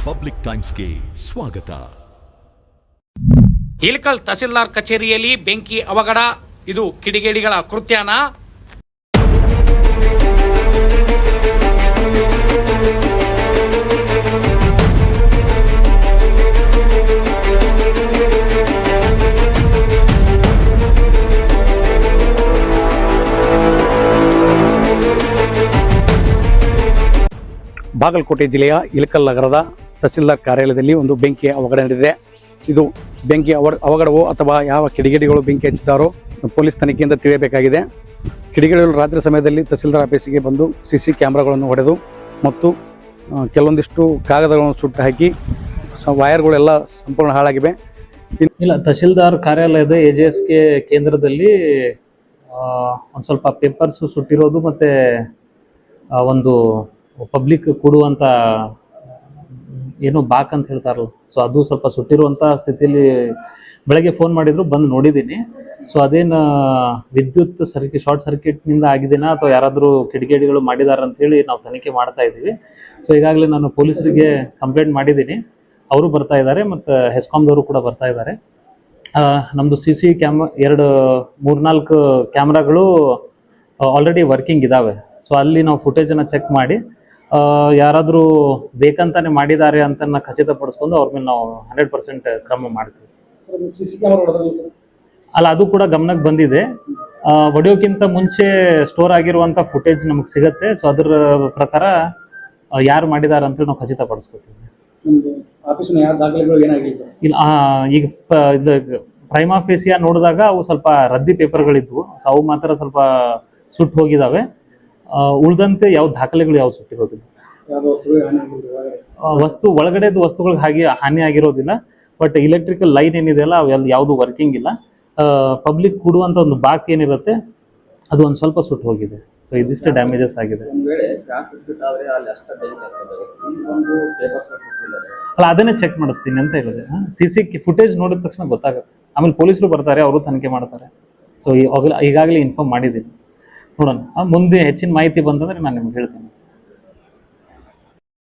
Public ಟೈಮ್ಸ್ಗೆ ಸ್ವಾಗತ. ಇಳಕಲ್ ತಹಸೀಲ್ದಾರ್ ಕಚೇರಿಯಲ್ಲಿ ಬೆಂಕಿ ಅವಘಡ. ಇದು ಕಿಡಿಗೇಡಿಗಳ ಕೃತ್ಯನ? ಬಾಗಲಕೋಟೆ ಜಿಲ್ಲೆಯ ಇಳಕಲ್ ನಗರದ ತಹಸೀಲ್ದಾರ್ ಕಾರ್ಯಾಲಯದಲ್ಲಿ ಒಂದು ಬೆಂಕಿ ಅವಘಡ ನಡೆದಿದೆ. ಇದು ಬೆಂಕಿ ಅವಘಡವೋ ಅಥವಾ ಯಾವ ಕಿಡಿಗೇಡಿಗಳು ಬೆಂಕಿ ಹಚ್ಚಿದ್ದಾರೋ ಪೊಲೀಸ್ ತನಿಖೆಯಿಂದ ತಿಳಿಯಬೇಕಾಗಿದೆ. ಕಿಡಿಗೇಡಿಗಳು ರಾತ್ರಿ ಸಮಯದಲ್ಲಿ ತಹಸೀಲ್ದಾರ್ ಆಫೀಸಿಗೆ ಬಂದು CC ಕ್ಯಾಮ್ರಾಗಳನ್ನು ಹೊಡೆದು ಮತ್ತು ಕೆಲವೊಂದಿಷ್ಟು ಕಾಗದಗಳನ್ನು ಸುಟ್ಟು ಹಾಕಿ ವೈರ್ಗಳೆಲ್ಲ ಸಂಪೂರ್ಣ ಹಾಳಾಗಿವೆ. ಇಲ್ಲ, ತಹಸೀಲ್ದಾರ್ ಕಾರ್ಯಾಲಯದ AJSK ಕೇಂದ್ರದಲ್ಲಿ ಒಂದು ಸ್ವಲ್ಪ ಪೇಪರ್ಸ್ ಸುಟ್ಟಿರೋದು ಮತ್ತು ಒಂದು ಪಬ್ಲಿಕ್ ಕೊಡುವಂಥ ಏನು ಬಾಕ್ ಅಂತ ಹೇಳ್ತಾರಲ್ಲ, ಸೊ ಅದು ಸ್ವಲ್ಪ ಸುಟ್ಟಿರುವಂಥ ಸ್ಥಿತಿಯಲ್ಲಿ ಬೆಳಗ್ಗೆ ಫೋನ್ ಮಾಡಿದ್ರು, ಬಂದು ನೋಡಿದ್ದೀನಿ. ಸೊ ಅದೇನು ವಿದ್ಯುತ್ ಶಾರ್ಟ್ ಸರ್ಕ್ಯೂಟ್ನಿಂದ ಆಗಿದೆನಾ ಅಥವಾ ಯಾರಾದರೂ ಕಿಡಿಗೇಡಿಗಳು ಮಾಡಿದಾರ ಅಂತೇಳಿ ನಾವು ತನಿಖೆ ಮಾಡ್ತಾ ಇದ್ದೀವಿ. ಸೊ ಈಗಾಗಲೇ ನಾನು ಪೊಲೀಸರಿಗೆ ಕಂಪ್ಲೇಂಟ್ ಮಾಡಿದ್ದೀನಿ, ಅವರು ಬರ್ತಾ ಇದ್ದಾರೆ ಮತ್ತು ಹೆಸ್ಕಾಮ್ದವರು ಕೂಡ ಬರ್ತಾ ಇದ್ದಾರೆ. ನಮ್ಮದು CC ಮೂರ್ನಾಲ್ಕು ಕ್ಯಾಮ್ರಾಗಳು ಆಲ್ರೆಡಿ ವರ್ಕಿಂಗ್ ಇದ್ದಾವೆ. ಸೊ ಅಲ್ಲಿ ನಾವು ಫುಟೇಜನ್ನು ಚೆಕ್ ಮಾಡಿ ಯಾರಾದರೂ ಬೇಕಂತಾನೆ ಮಾಡಿದ್ದಾರೆ ಅಂತ ಖಚಿತಪಡಿಸ್ಕೊಂಡು ಅವ್ರ ಮೇಲೆ ನಾವು 100% ಕ್ರಮ ಮಾಡ್ತೀವಿ. ಅಲ್ಲ, ಅದು ಕೂಡ ಗಮನಕ್ಕೆ ಬಂದಿದೆ. ಹೊಡೆಯೋಕ್ಕಿಂತ ಮುಂಚೆ ಸ್ಟೋರ್ ಆಗಿರುವಂಥ ಫುಟೇಜ್ ನಮಗೆ ಸಿಗುತ್ತೆ. ಸೊ ಅದರ ಪ್ರಕಾರ ಯಾರು ಮಾಡಿದ್ದಾರೆ ಅಂತ ನಾವು ಖಚಿತಪಡಿಸ್ಕೊತೀವಿ. ಇಲ್ಲ, ಈಗ ಪ್ರೈಮಾ ಫೇಸಿಯಾ ನೋಡಿದಾಗ ಅವು ಸ್ವಲ್ಪ ರದ್ದಿ ಪೇಪರ್ಗಳಿದ್ವು. ಸೊ ಅವು ಮಾತ್ರ ಸ್ವಲ್ಪ ಸುಟ್ಟು ಹೋಗಿದ್ದಾವೆ. ಉಳಿದಂತೆ ಯಾವ ದಾಖಲೆಗಳು ಯಾವ ಸುಟ್ಟಿರೋದಿಲ್ಲ. ಒಳಗಡೆದು ವಸ್ತುಗಳಿಗೆ ಹಾನಿ ಆಗಿರೋದಿಲ್ಲ. ಬಟ್ ಎಲೆಕ್ಟ್ರಿಕಲ್ ಲೈನ್ ಏನಿದೆಯಲ್ಲ ಅವೆಲ್ಲ ಯಾವುದು ವರ್ಕಿಂಗ್ ಇಲ್ಲ. ಪಬ್ಲಿಕ್ ಕೊಡುವಂಥ ಒಂದು ಬಾಕ್ ಏನಿರುತ್ತೆ ಅದು ಒಂದು ಸ್ವಲ್ಪ ಸುಟ್ಟು ಹೋಗಿದೆ. ಸೊ ಇದಿಷ್ಟು ಡ್ಯಾಮೇಜಸ್ ಆಗಿದೆ. ಅಲ್ಲ, ಅದನ್ನೇ ಚೆಕ್ ಮಾಡಿಸ್ತೀನಿ ಅಂತ ಹೇಳಿದೆ. CC ಫುಟೇಜ್ ನೋಡಿದ ತಕ್ಷಣ ಗೊತ್ತಾಗುತ್ತೆ. ಆಮೇಲೆ ಪೊಲೀಸರು ಬರ್ತಾರೆ, ಅವರು ತನಿಖೆ ಮಾಡ್ತಾರೆ. ಸೊ ಈಗಾಗಲೇ ಇನ್ಫಾರ್ಮ್ ಮಾಡಿದ್ದೀನಿ. ನೋಡೋಣ, ಮುಂದೆ ಹೆಚ್ಚಿನ ಮಾಹಿತಿ ಬಂತಂದ್ರೆ ನಾನು ನಿಮ್ಗೆ ಹೇಳ್ತೀನಿ.